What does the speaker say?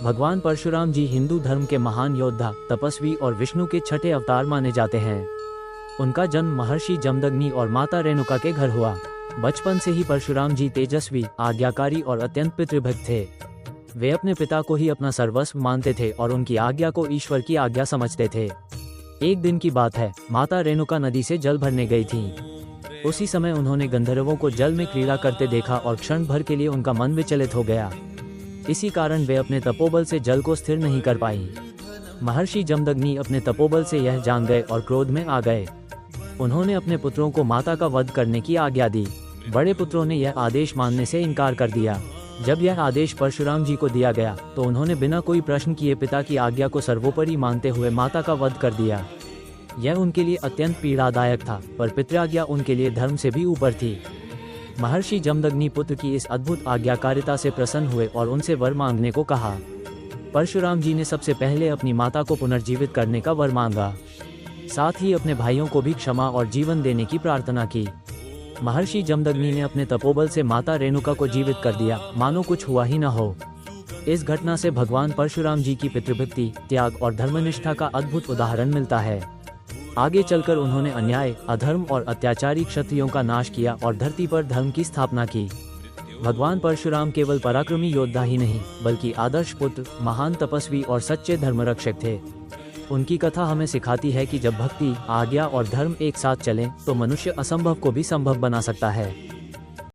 भगवान परशुराम जी हिंदू धर्म के महान योद्धा, तपस्वी और विष्णु के छठे अवतार माने जाते हैं। उनका जन्म महर्षि जमदग्नि और माता रेणुका के घर हुआ। बचपन से ही परशुराम जी तेजस्वी, आज्ञाकारी और अत्यंत पितृभक्त थे। वे अपने पिता को ही अपना सर्वस्व मानते थे और उनकी आज्ञा को ईश्वर की आज्ञा समझते थे। एक दिन की बात है, माता रेणुका नदी से जल भरने गई थीं। उसी समय उन्होंने गंधर्वों को जल में क्रीड़ा करते देखा और क्षण भर के लिए उनका मन विचलित हो गया। इसी कारण वे अपने तपोबल से जल को स्थिर नहीं कर पाई। महर्षि जमदग्नि अपने तपोबल से यह जान गए और क्रोध में आ गए। उन्होंने अपने पुत्रों को माता का वध करने की आज्ञा दी। बड़े पुत्रों ने यह आदेश मानने से इनकार कर दिया। जब यह आदेश परशुराम जी को दिया गया तो उन्होंने बिना कोई प्रश्न किए पिता की आज्ञा को सर्वोपरि मानते हुए माता का वध कर दिया। यह उनके लिए अत्यंत पीड़ादायक था, पर पितृआज्ञा उनके लिए धर्म से भी ऊपर थी। महर्षि जमदग्नि पुत्र की इस अद्भुत आज्ञाकारिता से प्रसन्न हुए और उनसे वर मांगने को कहा। परशुराम जी ने सबसे पहले अपनी माता को पुनर्जीवित करने का वर मांगा। साथ ही अपने भाइयों को भी क्षमा और जीवन देने की प्रार्थना की। महर्षि जमदग्नि ने अपने तपोबल से माता रेणुका को जीवित कर दिया, मानो कुछ हुआ ही न हो। इस घटना से भगवान परशुराम जी की पितृभक्ति, त्याग और धर्मनिष्ठा का अद्भुत उदाहरण मिलता है। आगे चलकर उन्होंने अन्याय, अधर्म और अत्याचारी क्षत्रियों का नाश किया और धरती पर धर्म की स्थापना की। भगवान परशुराम केवल पराक्रमी योद्धा ही नहीं, बल्कि आदर्श पुत्र, महान तपस्वी और सच्चे धर्मरक्षक थे। उनकी कथा हमें सिखाती है कि जब भक्ति, आज्ञा और धर्म एक साथ चलें, तो मनुष्य असंभव को भी संभव बना सकता है।